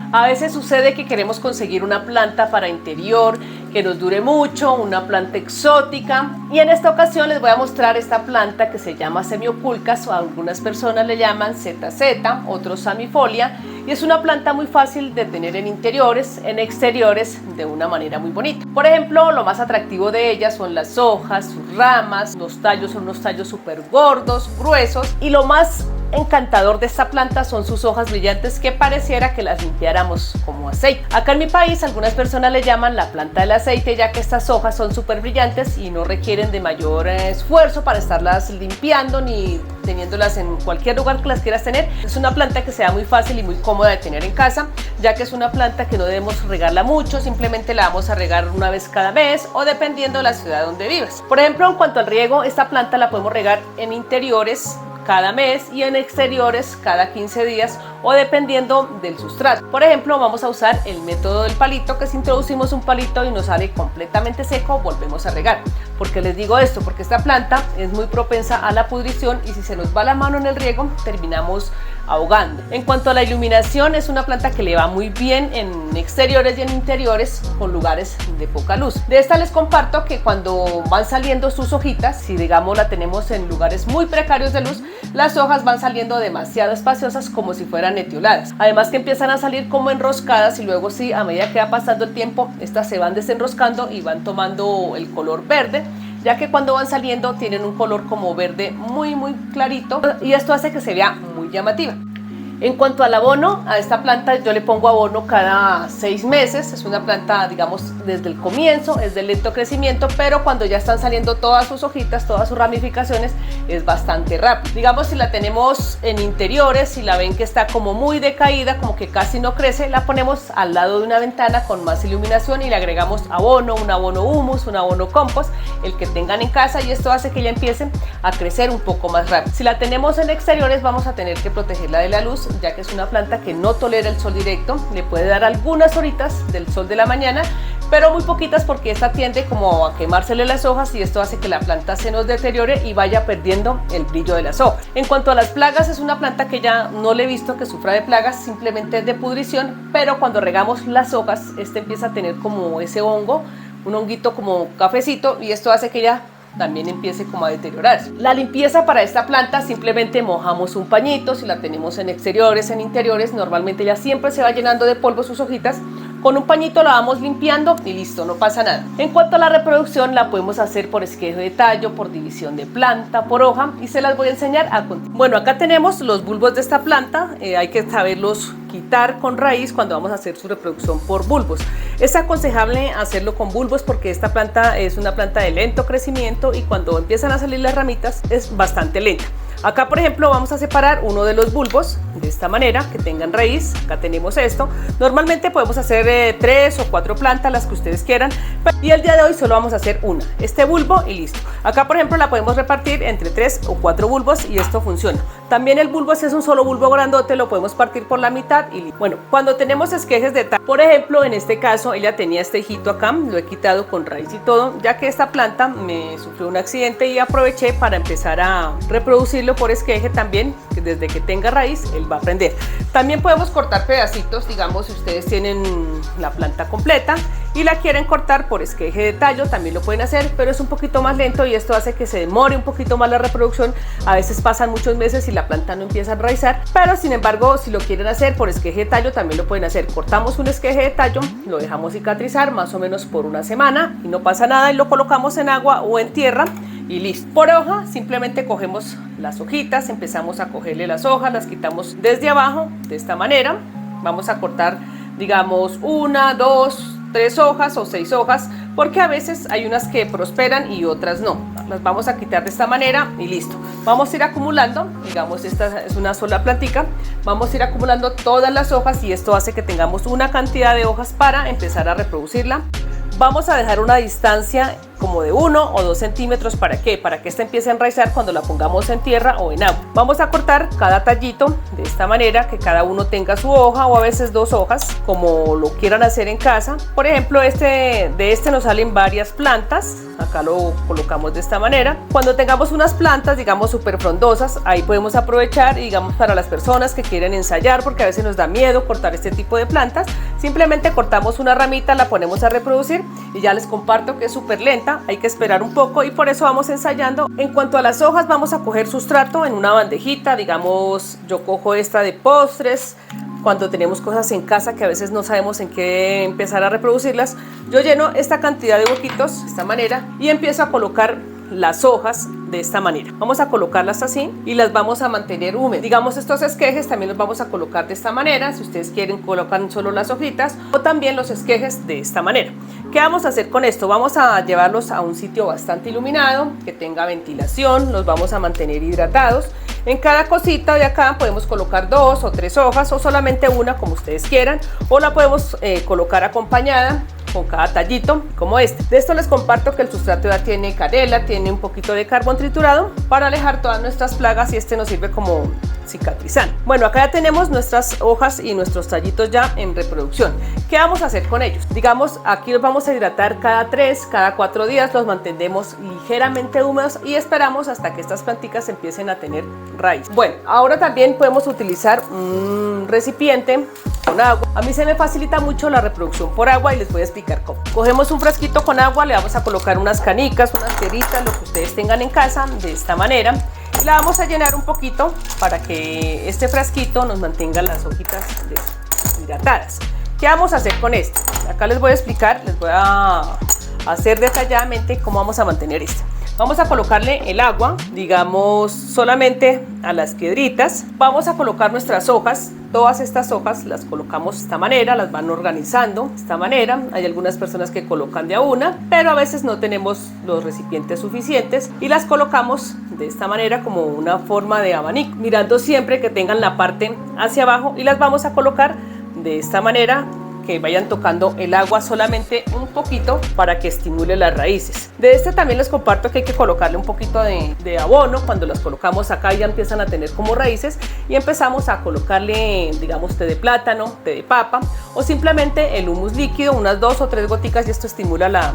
A veces sucede que queremos conseguir una planta para interior que nos dure mucho, una planta exótica, y en esta ocasión les voy a mostrar esta planta que se llama Semioculcas, o algunas personas le llaman ZZ, otros Samifolia, y es una planta muy fácil de tener en interiores, en exteriores de una manera muy bonita. Por ejemplo, lo más atractivo de ella son las hojas, sus ramas, los tallos son unos tallos súper gordos, gruesos, y lo más encantador de esta planta son sus hojas brillantes que pareciera que las limpiáramos como aceite. Acá en mi país algunas personas le llaman la planta del aceite, ya que estas hojas son súper brillantes y no requieren de mayor esfuerzo para estarlas limpiando ni teniéndolas en cualquier lugar que las quieras tener. Es una planta que sea muy fácil y muy cómoda de tener en casa, ya que es una planta que no debemos regarla mucho, simplemente la vamos a regar una vez cada mes o dependiendo de la ciudad donde vives. Por ejemplo, en cuanto al riego, esta planta la podemos regar en interiores cada mes y en exteriores cada 15 días o dependiendo del sustrato. Por ejemplo, vamos a usar el método del palito, que si introducimos un palito y nos sale completamente seco, volvemos a regar. ¿Por qué les digo esto? Porque esta planta es muy propensa a la pudrición y si se nos va la mano en el riego, terminamos ahogando. En cuanto a la iluminación, es una planta que le va muy bien en exteriores y en interiores con lugares de poca luz. De esta les comparto que cuando van saliendo sus hojitas, si digamos la tenemos en lugares muy precarios de luz, las hojas van saliendo demasiado espaciosas como si fueran etioladas. Además que empiezan a salir como enroscadas y luego sí, a medida que va pasando el tiempo, estas se van desenroscando y van tomando el color verde, ya que cuando van saliendo tienen un color como verde muy clarito y esto hace que se vea muy llamativa. En cuanto al abono, a esta planta yo le pongo abono cada 6 meses, es una planta digamos desde el comienzo, es de lento crecimiento, pero cuando ya están saliendo todas sus hojitas, todas sus ramificaciones, es bastante rápido. Digamos si la tenemos en interiores, si la ven que está como muy decaída, como que casi no crece, la ponemos al lado de una ventana con más iluminación y le agregamos abono, un abono humus, un abono compost, el que tengan en casa y esto hace que ella empiece a crecer un poco más rápido. Si la tenemos en exteriores vamos a tener que protegerla de la luz, ya que es una planta que no tolera el sol directo, le puede dar algunas horitas del sol de la mañana, pero muy poquitas porque esta tiende como a quemársele las hojas y esto hace que la planta se nos deteriore y vaya perdiendo el brillo de las hojas. En cuanto a las plagas, es una planta que ya no le he visto que sufra de plagas, simplemente es de pudrición, pero cuando regamos las hojas, este empieza a tener como ese hongo, un honguito como cafecito y esto hace que ya también empiece como a deteriorarse. La limpieza para esta planta, simplemente mojamos un pañito, si la tenemos en exteriores, en interiores, normalmente ya siempre se va llenando de polvo sus hojitas, con un pañito la vamos limpiando y listo, no pasa nada. En cuanto a la reproducción, la podemos hacer por esqueje de tallo, por división de planta, por hoja y se las voy a enseñar a continuación. Bueno, acá tenemos los bulbos de esta planta, hay que saberlos quitar con raíz cuando vamos a hacer su reproducción por bulbos. Es aconsejable hacerlo con bulbos porque esta planta es una planta de lento crecimiento y cuando empiezan a salir las ramitas es bastante lenta. Acá por ejemplo vamos a separar uno de los bulbos de esta manera, que tengan raíz. Acá tenemos esto. Normalmente podemos hacer 3 o 4 plantas, las que ustedes quieran, y el día de hoy solo vamos a hacer una, este bulbo y listo. Acá por ejemplo la podemos repartir entre 3 o 4 bulbos y esto funciona. También el bulbo, si es un solo bulbo grandote, lo podemos partir por la mitad y listo. Bueno, cuando tenemos esquejes de tallo, por ejemplo en este caso ella tenía este hijito acá, lo he quitado con raíz y todo, ya que esta planta me sufrió un accidente y aproveché para empezar a reproducirlo por esqueje también, que desde que tenga raíz él va a aprender. También podemos cortar pedacitos, digamos si ustedes tienen la planta completa y la quieren cortar por esqueje de tallo, también lo pueden hacer, pero es un poquito más lento y esto hace que se demore un poquito más la reproducción. A veces pasan muchos meses y la planta no empieza a enraizar, pero sin embargo si lo quieren hacer por esqueje de tallo también lo pueden hacer. Cortamos un esqueje de tallo, lo dejamos cicatrizar más o menos por una semana y no pasa nada y lo colocamos en agua o en tierra y listo. Por hoja simplemente cogemos las hojitas, empezamos a cogerle las hojas, las quitamos desde abajo de esta manera. Vamos a cortar digamos 1, 2, 3 hojas o 6 hojas, porque a veces hay unas que prosperan y otras no. Las vamos a quitar de esta manera y listo. Vamos a ir acumulando, digamos esta es una sola plantica, vamos a ir acumulando todas las hojas y esto hace que tengamos una cantidad de hojas para empezar a reproducirla. Vamos a dejar una distancia como de 1 o 2 centímetros. ¿Para qué? Para que esta empiece a enraizar cuando la pongamos en tierra o en agua. Vamos a cortar cada tallito de esta manera, que cada uno tenga su hoja o a veces 2 hojas, como lo quieran hacer en casa. Por ejemplo, de este nos salen varias plantas. Acá lo colocamos de esta manera. Cuando tengamos unas plantas, digamos, súper frondosas, ahí podemos aprovechar, y digamos, para las personas que quieren ensayar, porque a veces nos da miedo cortar este tipo de plantas, simplemente cortamos una ramita, la ponemos a reproducir y ya les comparto que es súper lenta, hay que esperar un poco y por eso vamos ensayando. En cuanto a las hojas, vamos a coger sustrato en una bandejita, digamos, yo cojo esta de postres. Cuando tenemos cosas en casa que a veces no sabemos en qué empezar a reproducirlas, yo lleno esta cantidad de huequitos de esta manera y empiezo a colocar las hojas de esta manera. Vamos a colocarlas así y las vamos a mantener húmedas. Digamos, estos esquejes también los vamos a colocar de esta manera. Si ustedes quieren, colocan solo las hojitas o también los esquejes de esta manera. ¿Qué vamos a hacer con esto? Vamos a llevarlos a un sitio bastante iluminado, que tenga ventilación, los vamos a mantener hidratados. En cada cosita de acá podemos colocar 2 o 3 hojas o solamente una, como ustedes quieran, o la podemos colocar acompañada con cada tallito como este. De esto les comparto que el sustrato ya tiene canela, tiene un poquito de carbón triturado para alejar todas nuestras plagas y este nos sirve como cicatrizante. Bueno, acá ya tenemos nuestras hojas y nuestros tallitos ya en reproducción. ¿Qué vamos a hacer con ellos? Digamos, aquí los vamos a hidratar cada 3, cada 4 días, los mantenemos ligeramente húmedos y esperamos hasta que estas plantitas empiecen a tener raíz. Bueno, ahora también podemos utilizar un recipiente con agua. A mí se me facilita mucho la reproducción por agua y les voy a explicar cómo. Cogemos un frasquito con agua, le vamos a colocar unas canicas, unas piedritas, lo que ustedes tengan en casa, de esta manera. Y la vamos a llenar un poquito para que este frasquito nos mantenga las hojitas hidratadas. ¿Qué vamos a hacer con esto? Acá les voy a explicar, les voy a hacer detalladamente cómo vamos a mantener esto. Vamos a colocarle el agua, digamos, solamente a las piedritas. Vamos a colocar nuestras hojas. Todas estas hojas las colocamos de esta manera, las van organizando de esta manera. Hay algunas personas que colocan de a una, pero a veces no tenemos los recipientes suficientes y las colocamos de esta manera como una forma de abanico, mirando siempre que tengan la parte hacia abajo y las vamos a colocar de esta manera, que vayan tocando el agua solamente un poquito para que estimule las raíces. De este también les comparto que hay que colocarle un poquito de abono. Cuando las colocamos acá ya empiezan a tener como raíces y empezamos a colocarle, digamos, té de plátano, té de papa o simplemente el humus líquido, unas 2 o 3 goticas, y esto estimula la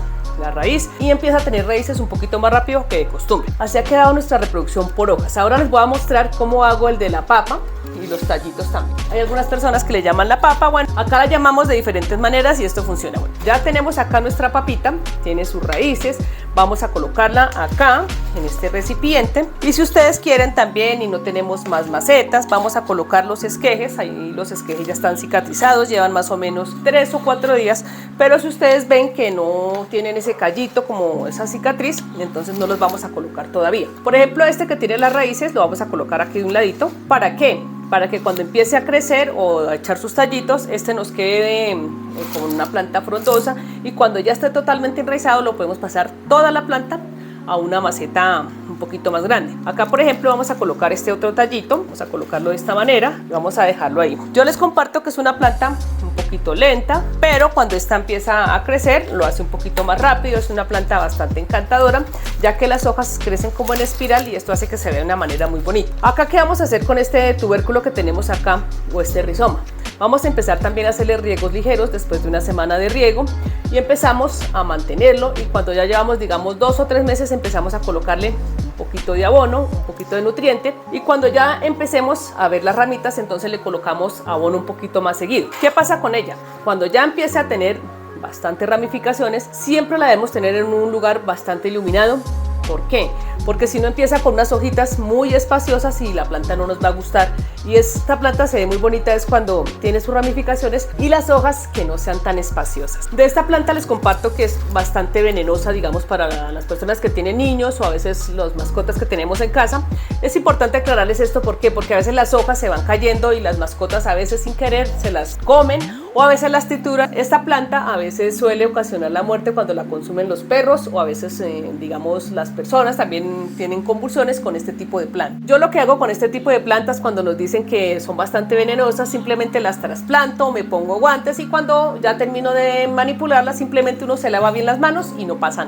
raíz y empieza a tener raíces un poquito más rápido que de costumbre. Así ha quedado nuestra reproducción por hojas. Ahora les voy a mostrar cómo hago el de la papa y los tallitos también. Hay algunas personas que le llaman la papa, bueno, acá la llamamos de diferentes maneras y esto funciona. Bueno, ya tenemos acá nuestra papita, tiene sus raíces, vamos a colocarla acá en este recipiente y si ustedes quieren también y no tenemos más macetas, vamos a colocar los esquejes. Ahí los esquejes ya están cicatrizados, llevan más o menos 3 o 4 días, pero si ustedes ven que no tienen ese callito como esa cicatriz, entonces no los vamos a colocar todavía. Por ejemplo, este que tiene las raíces lo vamos a colocar aquí de un ladito. ¿Para qué? Para que cuando empiece a crecer o a echar sus tallitos, este nos quede con una planta frondosa y cuando ya esté totalmente enraizado lo podemos pasar toda la planta a una maceta un poquito más grande. Acá, por ejemplo, vamos a colocar este otro tallito, vamos a colocarlo de esta manera y vamos a dejarlo ahí. Yo les comparto que es una planta un poquito lenta, pero cuando esta empieza a crecer lo hace un poquito más rápido. Es una planta bastante encantadora, ya que las hojas crecen como en espiral y esto hace que se vea de una manera muy bonita. Acá, ¿qué vamos a hacer con este tubérculo que tenemos acá o este rizoma? Vamos a empezar también a hacerle riegos ligeros después de una semana de riego y empezamos a mantenerlo, y cuando ya llevamos, digamos, 2 o 3 meses empezamos a colocarle un poquito de abono, un poquito de nutriente, y cuando ya empecemos a ver las ramitas entonces le colocamos abono un poquito más seguido. ¿Qué pasa con ella? Cuando ya empiece a tener bastantes ramificaciones, siempre la debemos tener en un lugar bastante iluminado. ¿Por qué? Porque si no empieza con unas hojitas muy espaciosas y la planta no nos va a gustar. Y esta planta se ve muy bonita es cuando tiene sus ramificaciones y las hojas que no sean tan espaciosas. De esta planta les comparto que es bastante venenosa, digamos, para las personas que tienen niños o a veces los mascotas que tenemos en casa. Es importante aclararles esto. ¿Por qué? Porque a veces las hojas se van cayendo y las mascotas a veces sin querer se las comen o a veces las trituran. Esta planta a veces suele ocasionar la muerte cuando la consumen los perros o a veces, digamos, las personas también tienen convulsiones con este tipo de plantas. Yo lo que hago con este tipo de plantas cuando nos dicen que son bastante venenosas, simplemente las trasplanto, me pongo guantes y cuando ya termino de manipularlas simplemente uno se lava bien las manos y no pasa nada.